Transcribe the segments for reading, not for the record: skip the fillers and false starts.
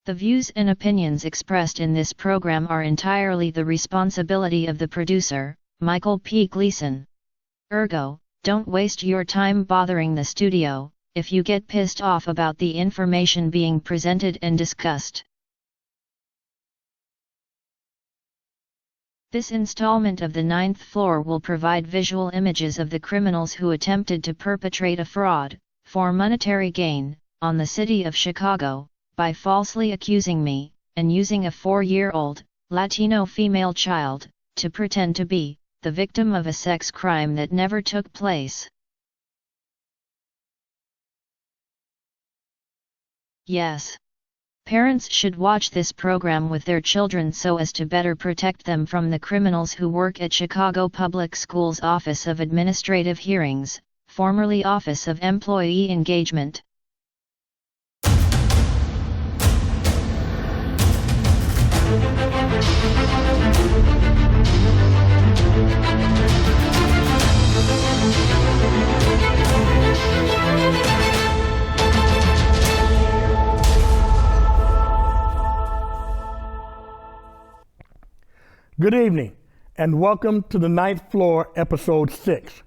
The views and opinions expressed in this program are entirely the responsibility of the producer, Michael P. Gleason. Ergo, don't waste your time bothering the studio, if you get pissed off about the information being presented and discussed. This installment of the Ninth Floor will provide visual images of the criminals who attempted to perpetrate a fraud, for monetary gain, on the city of Chicago, by falsely accusing me, and using a 4-year-old, Latino female child, to pretend to be the victim of a sex crime that never took place. Yes. Parents should watch this program with their children so as to better protect them from the criminals who work at Chicago Public Schools Office of Administrative Hearings, formerly Office of Employee Engagement. Good evening, and welcome to the Ninth Floor, Episode 6.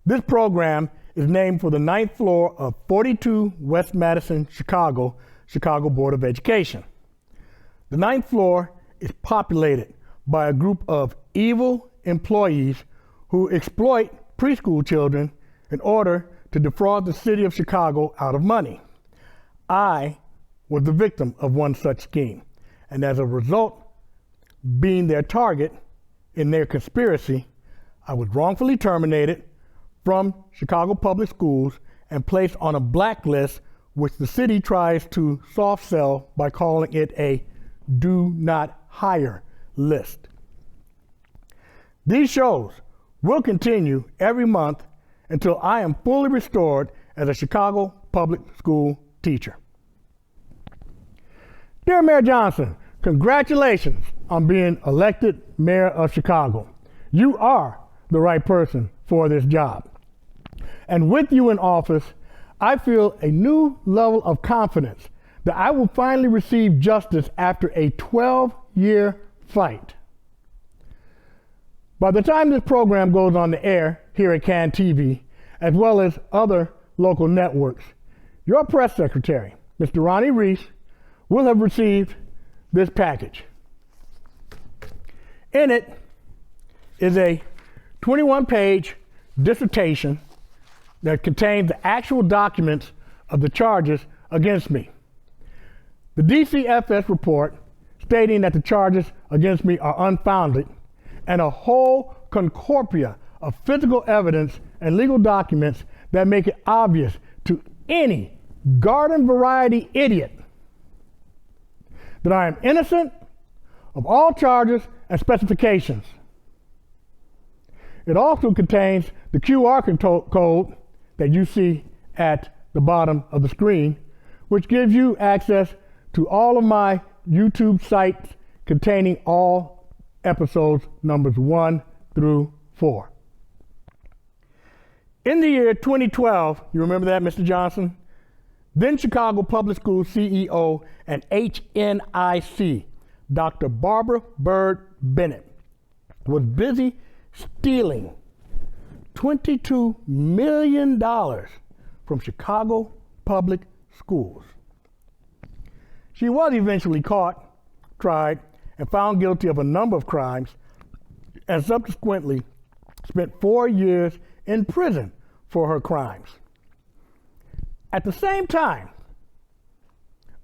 This program is named for the ninth floor of 42 West Madison, Chicago Board of Education. The ninth floor is populated by a group of evil employees who exploit preschool children in order to defraud the city of Chicago out of money. I was the victim of one such scheme, and as a result, being their target in their conspiracy, I was wrongfully terminated from Chicago Public Schools and placed on a blacklist, which the city tries to soft sell by calling it a do not hire list. These shows will continue every month until I am fully restored as a Chicago public school teacher. Dear Mayor Johnson, congratulations on being elected mayor of Chicago. You are the right person for this job. And with you in office, I feel a new level of confidence that I will finally receive justice after a 12-year fight. By the time this program goes on the air here at CAN TV, as well as other local networks, your press secretary, Mr. Ronnie Reese, will have received this package. In it is a 21-page dissertation that contains the actual documents of the charges against me. The DCFS report stating that the charges against me are unfounded, and a whole cornucopia of physical evidence and legal documents that make it obvious to any garden variety idiot that I am innocent of all charges and specifications. It also contains the QR code that you see at the bottom of the screen, which gives you access to all of my YouTube sites containing all episodes numbers 1 through 4. In the year 2012, you remember that, Mr. Johnson? Then Chicago Public Schools CEO and HNIC, Dr. Barbara Byrd Bennett, was busy stealing $22 million from Chicago Public Schools. She was eventually caught, tried, and found guilty of a number of crimes, and subsequently spent 4 years in prison for her crimes. At the same time,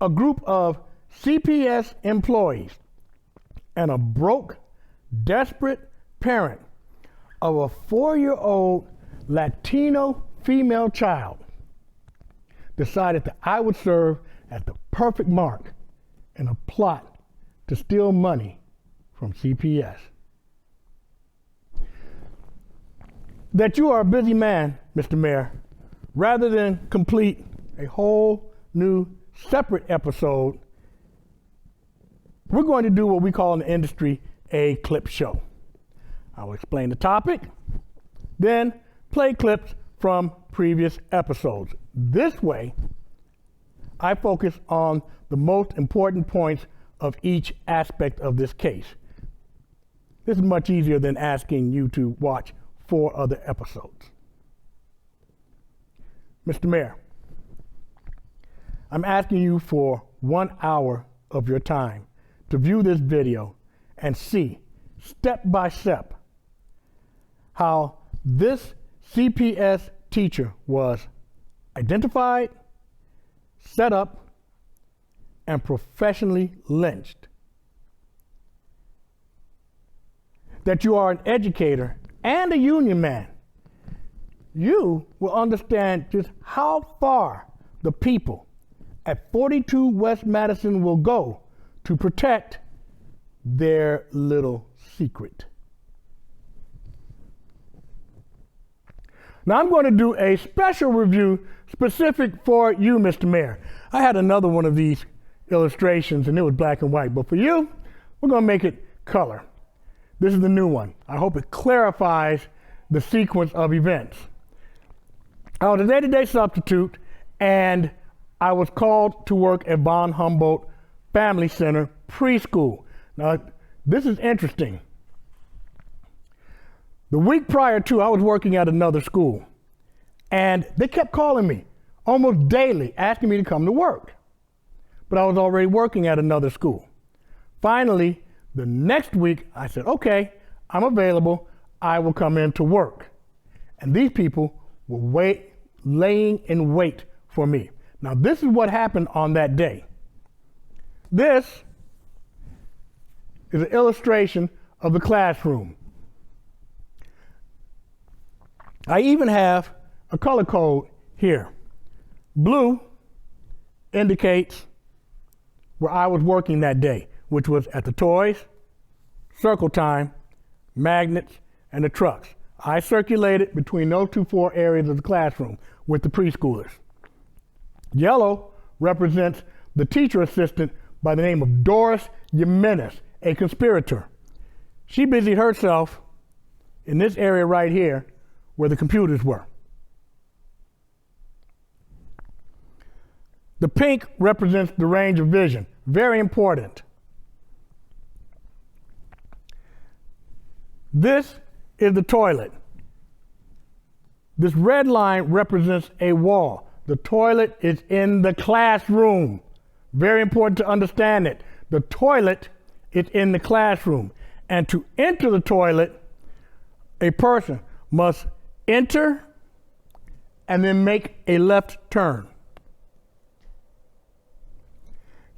a group of CPS employees and a broke, desperate parent of a 4-year-old Latino female child decided that I would serve as the perfect mark in a plot to steal money from CPS. That you are a busy man, Mr. Mayor, rather than complete a whole new separate episode, we're going to do what we call in the industry a clip show. I'll explain the topic, then play clips from previous episodes. This way, I focus on the most important points of each aspect of this case. This is much easier than asking you to watch 4 other episodes. Mr. Mayor, I'm asking you for 1 hour of your time to view this video and see step by step how this CPS teacher was identified, set up, and professionally lynched. That you are an educator and a union man, you will understand just how far the people at 42 West Madison will go to protect their little secret. Now I'm going to do a special review specific for you, Mr. Mayor. I had another one of these illustrations and it was black and white, but for you, we're going to make it color. This is the new one. I hope it clarifies the sequence of events. I was a day-to-day substitute and I was called to work at Von Humboldt Family Center preschool. Now, this is interesting. The week prior to, I was working at another school, and they kept calling me almost daily, asking me to come to work. But I was already working at another school. Finally, the next week, I said, okay, I'm available. I will come in to work. And these people were laying in wait for me. Now, this is what happened on that day. This is an illustration of the classroom. I even have a color code here. Blue indicates where I was working that day, which was at the toys, circle time, magnets, and the trucks. I circulated between those 4 areas of the classroom with the preschoolers. Yellow represents the teacher assistant by the name of Doris Jimenez, a conspirator. She busied herself in this area right here where the computers were. The pink represents the range of vision, very important. This is the toilet. This red line represents a wall. The toilet is in the classroom. Very important to understand it. The toilet is in the classroom. And to enter the toilet, a person must enter and then make a left turn.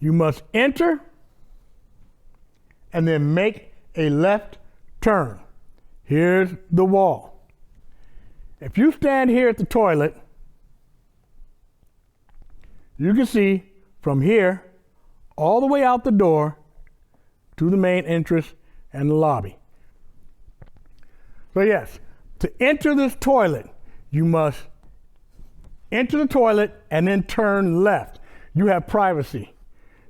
You must enter and then make a left turn. Here's the wall. If you stand here at the toilet, you can see from here all the way out the door to the main entrance and the lobby. So yes, to enter this toilet, you must enter the toilet and then turn left. You have privacy.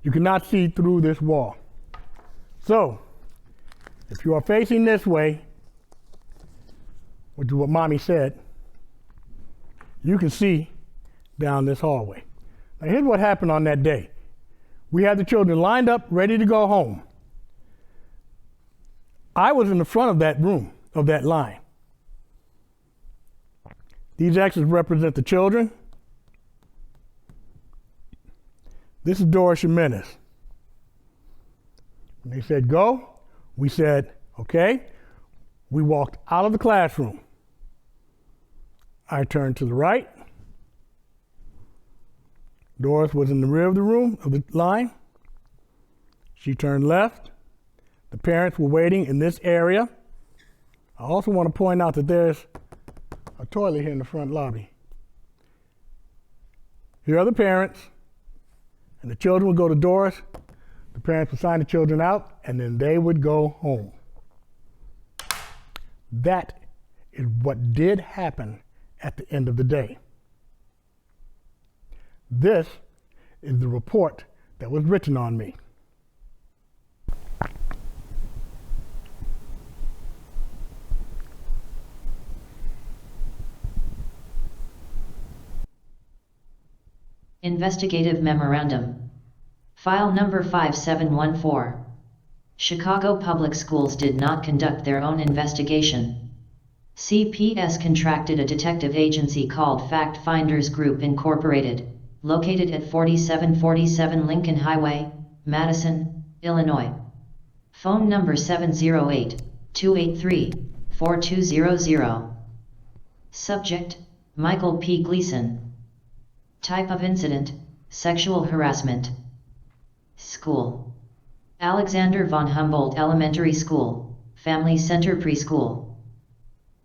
You cannot see through this wall. So, if you are facing this way, which is what Mommy said, you can see down this hallway. Now here's what happened on that day. We had the children lined up, ready to go home. I was in the front of that room, of that line. These X's represent the children. This is Doris Jimenez. When they said go, we said, okay. We walked out of the classroom. I turned to the right. Doris was in the rear of the room, of the line. She turned left. The parents were waiting in this area. I also want to point out that there's a toilet here in the front lobby. Here are the parents, and the children would go to Doris. The parents would sign the children out, and then they would go home. That is what did happen at the end of the day. This is the report that was written on me. Investigative Memorandum. File number 5714. Chicago Public Schools did not conduct their own investigation. CPS contracted a detective agency called Fact Finders Group Incorporated, located at 4747 Lincoln Highway, Madison, Illinois. Phone number 708-283-4200. Subject, Michael P. Gleason. Type of incident, sexual harassment. School, Alexander von Humboldt Elementary School, Family Center Preschool.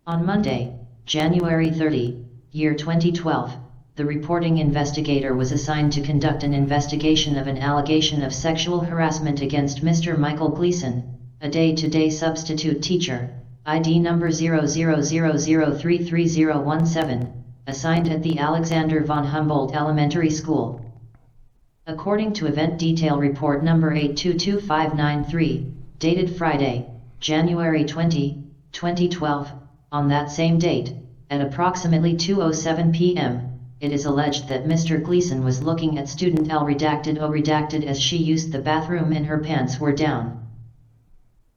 On Monday, January 30, year 2012, the reporting investigator was assigned to conduct an investigation of an allegation of sexual harassment against Mr. Michael Gleason, a day-to-day substitute teacher, ID number 0000333017, assigned at the Alexander von Humboldt Elementary School. According to Event Detail Report number 822593, dated Friday, January 20, 2012, on that same date, at approximately 2:07 p.m., it is alleged that Mr. Gleason was looking at student L O as she used the bathroom and her pants were down.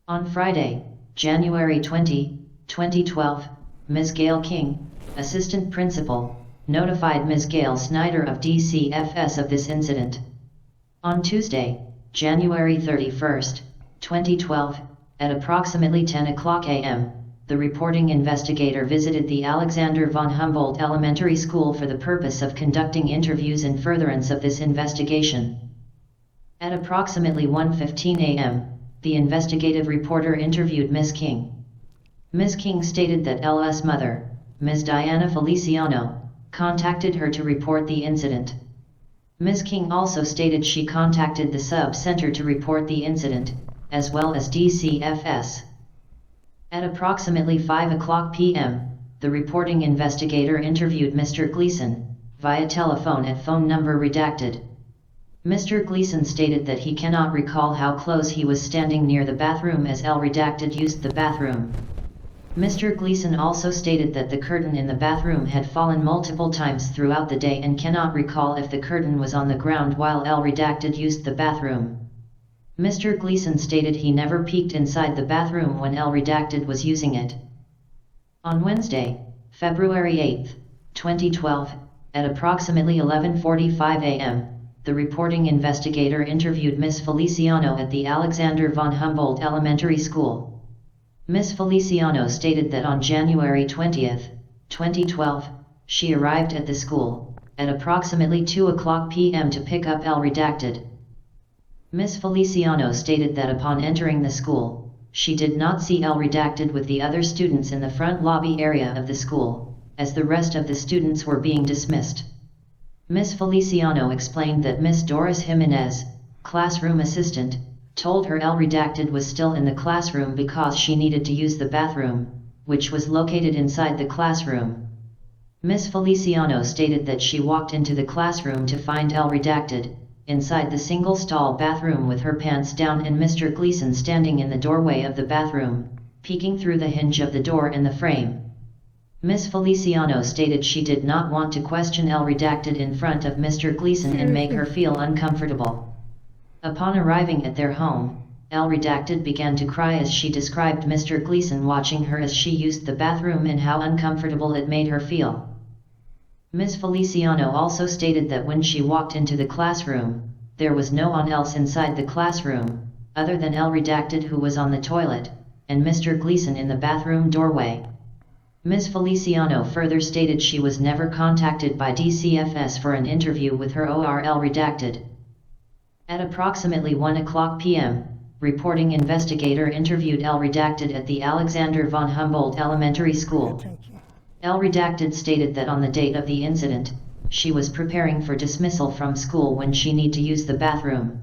On Friday, January 20, 2012, Ms. Gail King, Assistant Principal, notified Ms. Gail Snyder of DCFS of this incident. On Tuesday, January 31, 2012, at approximately 10:00 a.m., the reporting investigator visited the Alexander von Humboldt Elementary School for the purpose of conducting interviews in furtherance of this investigation. At approximately 1:15 a.m., the investigative reporter interviewed Ms. King. Ms. King stated that L's mother, Ms. Diana Feliciano, contacted her to report the incident. Ms. King also stated she contacted the sub-center to report the incident, as well as DCFS. At approximately 5:00 p.m., the reporting investigator interviewed Mr. Gleason, via telephone at phone number redacted. Mr. Gleason stated that he cannot recall how close he was standing near the bathroom as L redacted used the bathroom. Mr. Gleason also stated that the curtain in the bathroom had fallen multiple times throughout the day and cannot recall if the curtain was on the ground while L redacted used the bathroom. Mr. Gleason stated he never peeked inside the bathroom when L redacted was using it. On Wednesday, February 8, 2012, at approximately 11:45 a.m., the reporting investigator interviewed Ms. Feliciano at the Alexander von Humboldt Elementary School. Ms. Feliciano stated that on January 20, 2012, she arrived at the school, at approximately 2:00 p.m. to pick up L redacted. Ms. Feliciano stated that upon entering the school, she did not see L redacted with the other students in the front lobby area of the school, as the rest of the students were being dismissed. Ms. Feliciano explained that Ms. Doris Jimenez, classroom assistant, told her L redacted was still in the classroom because she needed to use the bathroom, which was located inside the classroom. Ms. Feliciano stated that she walked into the classroom to find L redacted, inside the single-stall bathroom with her pants down and Mr. Gleason standing in the doorway of the bathroom, peeking through the hinge of the door and the frame. Ms. Feliciano stated she did not want to question L redacted in front of Mr. Gleason and make her feel uncomfortable. Upon arriving at their home, L redacted began to cry as she described Mr. Gleason watching her as she used the bathroom and how uncomfortable it made her feel. Ms. Feliciano also stated that when she walked into the classroom, there was no one else inside the classroom, other than L redacted who was on the toilet, and Mr. Gleason in the bathroom doorway. Ms. Feliciano further stated she was never contacted by DCFS for an interview with her or L redacted. At approximately 1:00 p.m., reporting investigator interviewed L redacted at the Alexander von Humboldt Elementary School. L redacted stated that on the date of the incident, she was preparing for dismissal from school when she needed to use the bathroom.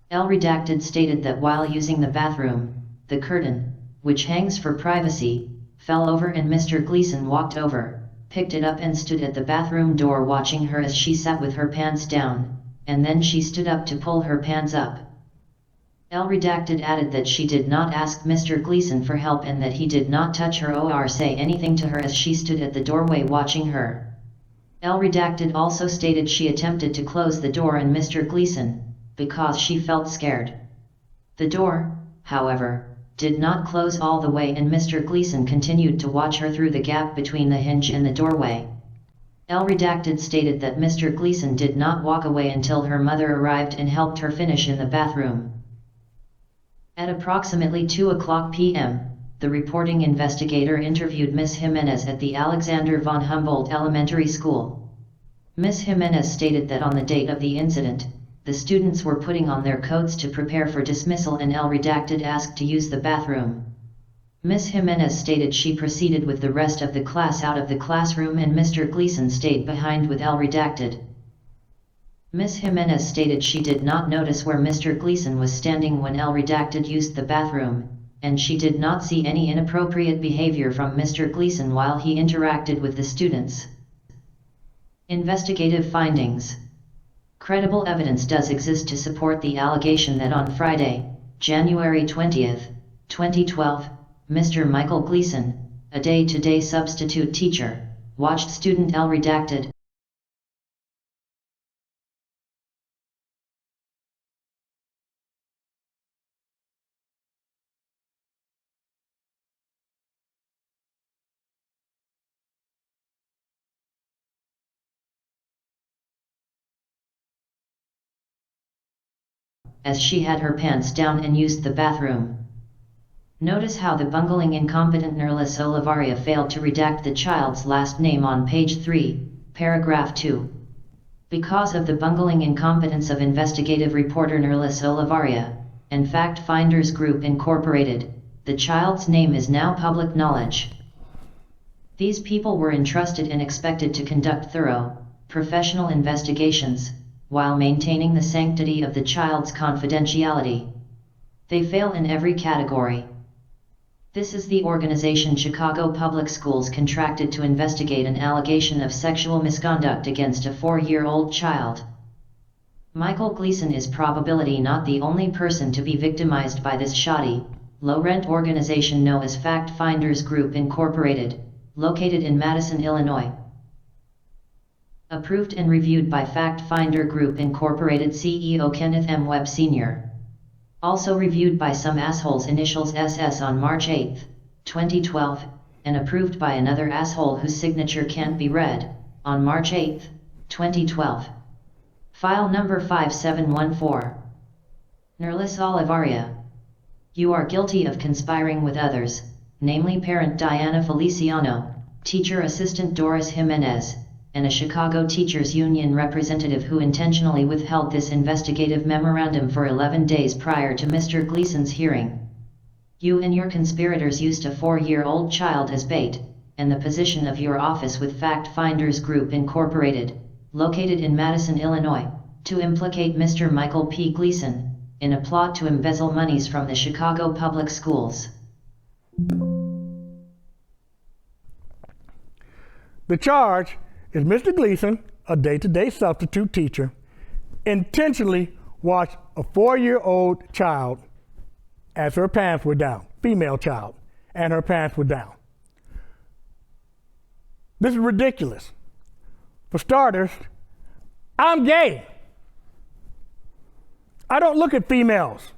L redacted stated that while using the bathroom, the curtain, which hangs for privacy, fell over and Mr. Gleason walked over, picked it up and stood at the bathroom door watching her as she sat with her pants down, and then she stood up to pull her pants up. L redacted added that she did not ask Mr. Gleason for help and that he did not touch her or say anything to her as she stood at the doorway watching her. L. Redacted also stated she attempted to close the door on Mr. Gleason, because she felt scared. The door, however, did not close all the way and Mr. Gleason continued to watch her through the gap between the hinge and the doorway. L. Redacted stated that Mr. Gleason did not walk away until her mother arrived and helped her finish in the bathroom. At approximately 2:00 p.m., the reporting investigator interviewed Ms. Jimenez at the Alexander von Humboldt Elementary School. Ms. Jimenez stated that on the date of the incident, the students were putting on their coats to prepare for dismissal and L. Redacted asked to use the bathroom. Ms. Jimenez stated she proceeded with the rest of the class out of the classroom and Mr. Gleason stayed behind with L. Redacted. Ms. Jimenez stated she did not notice where Mr. Gleason was standing when L. Redacted used the bathroom, and she did not see any inappropriate behavior from Mr. Gleason while he interacted with the students. Investigative findings. Credible evidence does exist to support the allegation that on Friday, January 20, 2012, Mr. Michael Gleason, a day-to-day substitute teacher, watched student L. Redacted as she had her pants down and used the bathroom. Notice how the bungling incompetent Nerlis Olivaria failed to redact the child's last name on page 3, paragraph 2. Because of the bungling incompetence of investigative reporter Nerlis Olivaria, and Fact Finders Group Incorporated, the child's name is now public knowledge. These people were entrusted and expected to conduct thorough, professional investigations, while maintaining the sanctity of the child's confidentiality. They fail in every category. This is the organization Chicago Public Schools contracted to investigate an allegation of sexual misconduct against a 4-year-old child. Michael Gleason is probably not the only person to be victimized by this shoddy, low-rent organization known as Fact Finders Group Incorporated, located in Madison, Illinois. Approved and reviewed by Fact Finder Group Incorporated CEO Kenneth M. Webb Sr. Also reviewed by some asshole's initials SS on March 8, 2012, and approved by another asshole whose signature can't be read, on March 8, 2012. File number 5714. Nerlis Olivaria. You are guilty of conspiring with others, namely parent Diana Feliciano, teacher assistant Doris Jimenez, and a Chicago Teachers Union representative who intentionally withheld this investigative memorandum for 11 days prior to Mr. Gleason's hearing. You and your conspirators used a 4-year-old child as bait, and the position of your office with Fact Finders Group Incorporated, located in Madison, Illinois, to implicate Mr. Michael P. Gleason, in a plot to embezzle monies from the Chicago Public Schools. The charge is Mr. Gleason, a day-to-day substitute teacher, intentionally watched a 4-year-old child as her pants were down, female child, and her pants were down. This is ridiculous. For starters, I'm gay. I don't look at females.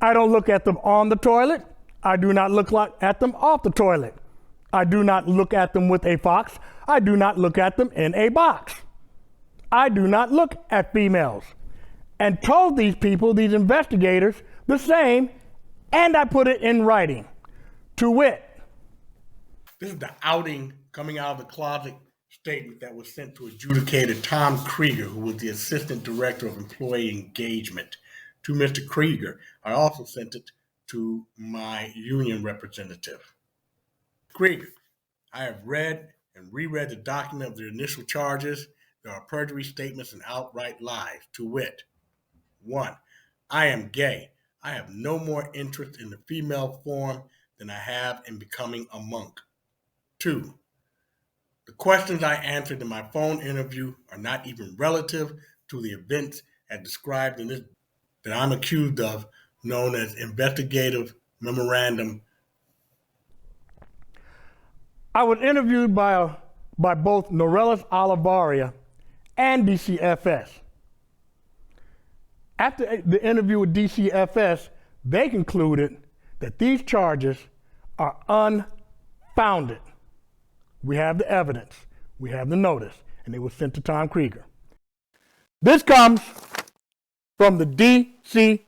I don't look at them on the toilet. I do not look at them off the toilet. I do not look at them with a fox. I do not look at them in a box. I do not look at females. And told these people, these investigators, the same, and I put it in writing. To wit. This is the outing coming out of the closet statement that was sent to adjudicator Tom Krieger, who was the Assistant Director of Employee Engagement. To Mr. Krieger, I also sent it to my union representative. Krieger, I have read and reread the document of the initial charges. There are perjury statements and outright lies, to wit. 1. I am gay. I have no more interest in the female form than I have in becoming a monk. 2. The questions I answered in my phone interview are not even relative to the events as described in this that I'm accused of, known as investigative memorandum. I was interviewed by by both Norellis Olivaria and DCFS. After the interview with DCFS, they concluded that these charges are unfounded. We have the evidence, we have the notice, and it was sent to Tom Krieger. This comes from the DCFS,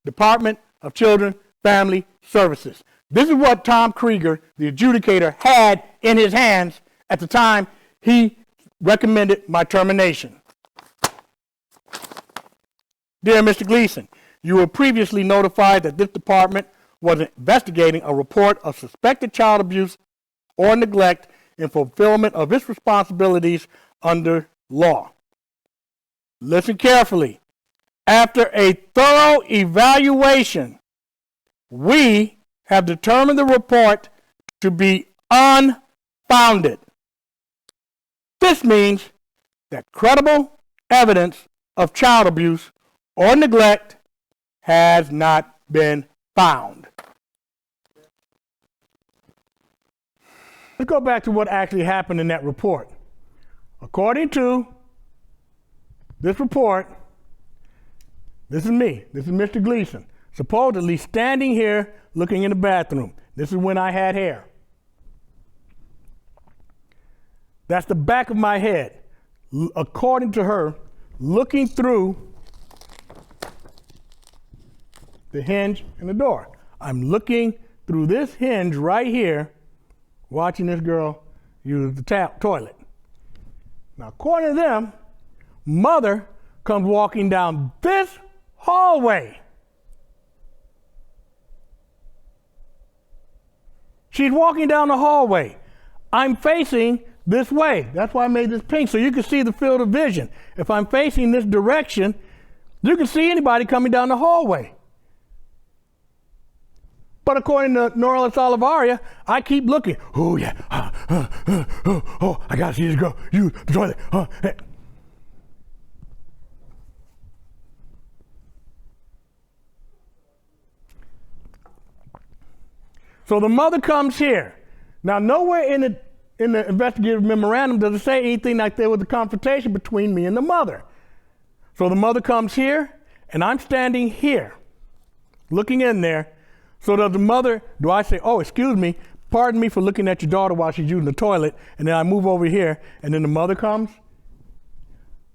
Department of Children Family Services. This is what Tom Krieger, the adjudicator, had in his hands at the time he recommended my termination. Dear Mr. Gleason, you were previously notified that this department was investigating a report of suspected child abuse or neglect in fulfillment of its responsibilities under law. Listen carefully. After a thorough evaluation, we have determined the report to be unfounded. This means that credible evidence of child abuse or neglect has not been found. Let's go back to what actually happened in that report. According to this report, this is me, this is Mr. Gleason, supposedly standing here looking in the bathroom. This is when I had hair. That's the back of my head, according to her, looking through the hinge and the door. I'm looking through this hinge right here, watching this girl use the toilet. Now, according to them, mother comes walking down this hallway. She's walking down the hallway. I'm facing this way. That's why I made this pink, so you can see the field of vision. If I'm facing this direction, you can see anybody coming down the hallway. But according to Norellis Olivaria, I keep looking. Oh, yeah. Oh, I got to see this girl use the toilet. So the mother comes here. Now, nowhere in the investigative memorandum does it say anything like there was a confrontation between me and the mother. So the mother comes here, and I'm standing here, looking in there. So does the mother, do I say, oh, excuse me, pardon me for looking at your daughter while she's using the toilet, and then I move over here, and then the mother comes?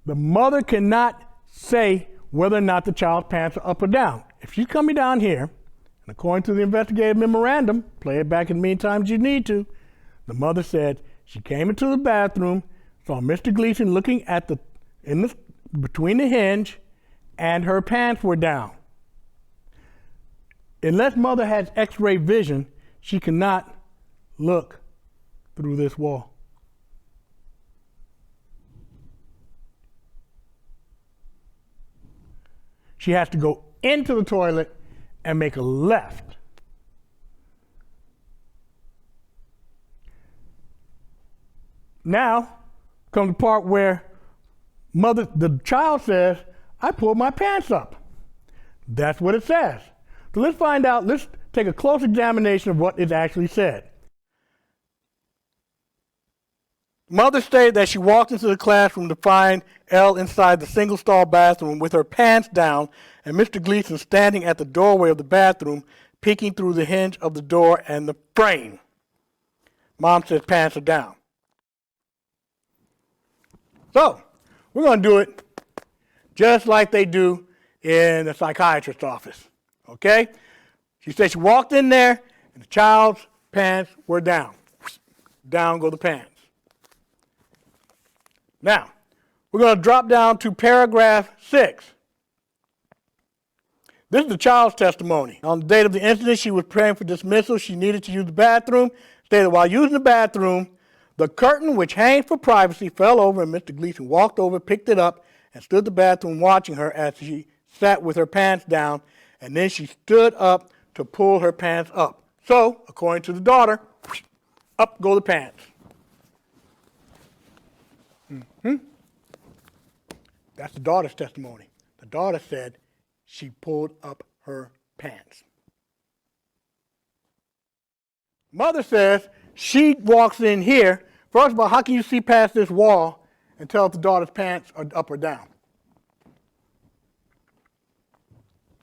The mother cannot say whether or not the child's pants are up or down. If she's coming down here, and according to the investigative memorandum, play it back as many times as you need to, the mother said she came into the bathroom, saw Mr. Gleason looking at between the hinge, and her pants were down. Unless mother has x-ray vision, she cannot look through this wall. She has to go into the toilet and make a left. Now comes the part where the child says, I pulled my pants up. That's what it says. So let's find out, let's take a close examination of what is actually said. Mother stated that she walked into the classroom to find Elle inside the single-stall bathroom with her pants down and Mr. Gleason standing at the doorway of the bathroom, peeking through the hinge of the door and the frame. Mom says pants are down. So, we're going to do it just like they do in the psychiatrist's office. Okay? She said she walked in there and the child's pants were down. Down go the pants. Now, we're going to drop down to paragraph 6. This is the child's testimony. On the date of the incident, she was praying for dismissal. She needed to use the bathroom. Stated while using the bathroom, the curtain which hangs for privacy fell over and Mr. Gleason walked over, picked it up, and stood in the bathroom watching her as she sat with her pants down, and then she stood up to pull her pants up. So, according to the daughter, up go the pants. That's the daughter's testimony. The daughter said she pulled up her pants. Mother says she walks in here First of all, how can you see past this wall and tell if the daughter's pants are up or down?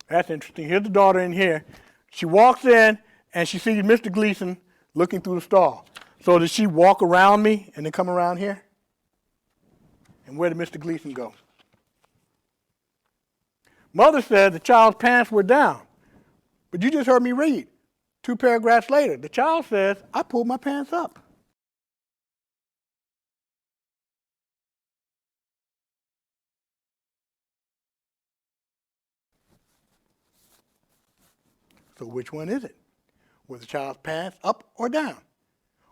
That's interesting. Here's the daughter in here. She walks in and she sees Mr. Gleason looking through the stall. So does she walk around me and then come around here? And where did Mr. Gleason go? Mother said the child's pants were down. But you just heard me read. 2 paragraphs later, the child says, I pulled my pants up. So which one is it? Was the child's pants up or down?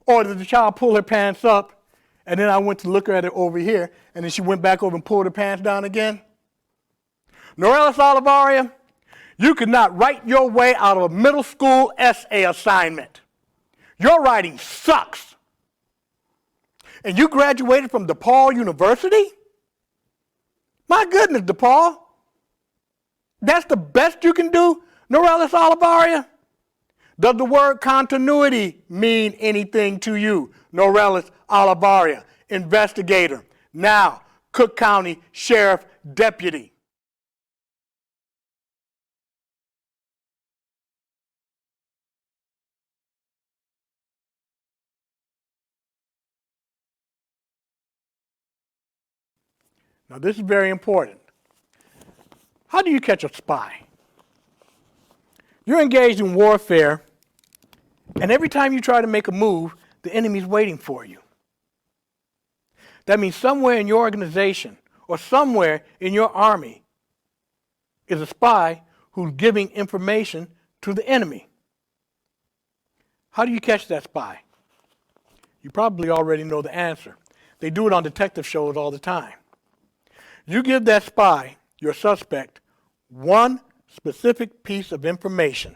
Or did the child pull her pants up, and then I went to look at it over here, and then she went back over and pulled her pants down again? Norellis Olivaria, you could not write your way out of a middle school essay assignment. Your writing sucks. And you graduated from DePaul University? My goodness, DePaul. That's the best you can do, Norellis Olivaria? Does the word continuity mean anything to you, Norellis Olivaria, investigator, now Cook County Sheriff Deputy? Now this is very important. How do you catch a spy? You're engaged in warfare, and every time you try to make a move, the enemy's waiting for you. That means somewhere in your organization or somewhere in your army is a spy who's giving information to the enemy. How do you catch that spy? You probably already know the answer. They do it on detective shows all the time. You give that spy, your suspect, one specific piece of information.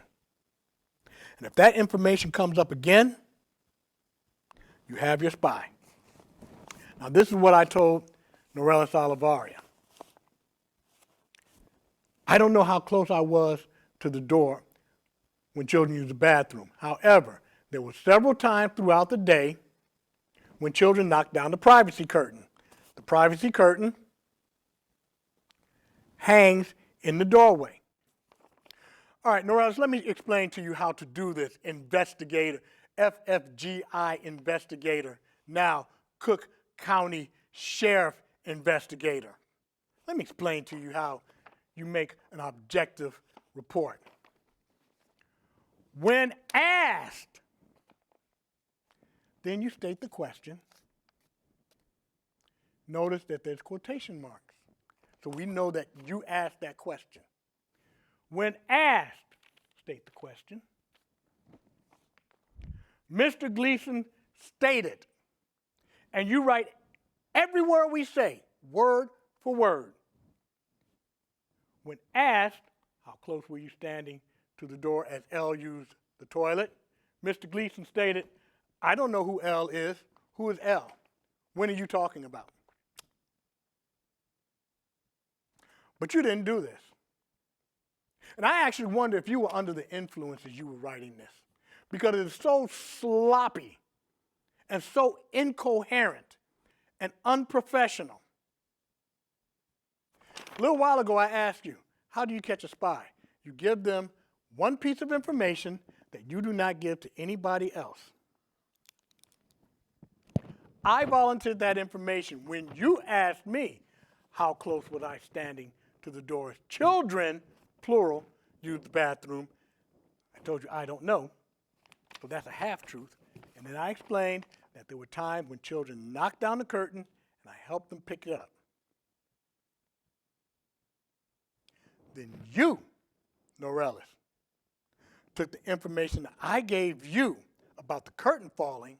And if that information comes up again, you have your spy. Now this is what I told Norellis Olivaria. I don't know how close I was to the door when children use the bathroom. However, there were several times throughout the day when children knocked down the privacy curtain. The privacy curtain hangs in the doorway. All right, Norellis, let me explain to you how to do this. Investigator, FFGI investigator, now Cook County Sheriff investigator. Let me explain to you how you make an objective report. When asked, then you state the question. Notice that there's quotation marks. So we know that you asked that question. When asked, state the question. Mr. Gleason stated, and you write every word we say, word for word. When asked, how close were you standing to the door as L used the toilet? Mr. Gleason stated, I don't know who L is. Who is L? When are you talking about? But you didn't do this. And I actually wonder if you were under the influence as you were writing this, because it is so sloppy and so incoherent and unprofessional. A little while ago, I asked you, how do you catch a spy? You give them one piece of information that you do not give to anybody else. I volunteered that information when you asked me how close was I standing to the doors. Children, plural, use the bathroom. I told you I don't know, so that's a half-truth. And then I explained that there were times when children knocked down the curtain and I helped them pick it up. Then you, Norellis, took the information that I gave you about the curtain falling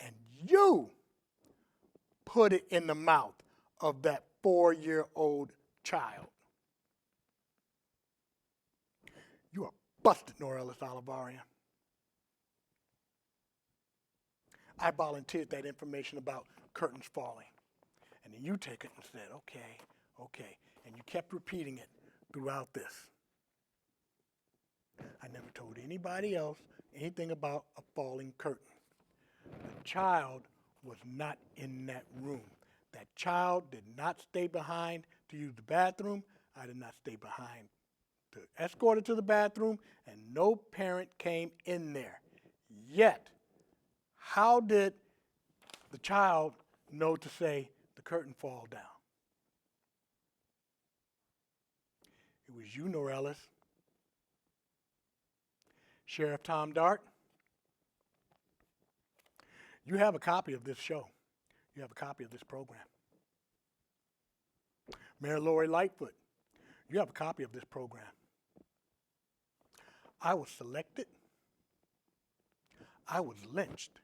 and you put it in the mouth of that 4-year-old child. You are busted, Norellis Olivaria. I volunteered that information about curtains falling. And then you take it and said, okay, okay. And you kept repeating it throughout this. I never told anybody else anything about a falling curtain. The child was not in that room. That child did not stay behind to use the bathroom. I did not stay behind to escort her to the bathroom, and no parent came in there. Yet, how did the child know to say the curtain fall down? It was you, Norellis. Sheriff Tom Dart, you have a copy of this show. You have a copy of this program. Mayor Lori Lightfoot, you have a copy of this program. I was selected. I was lynched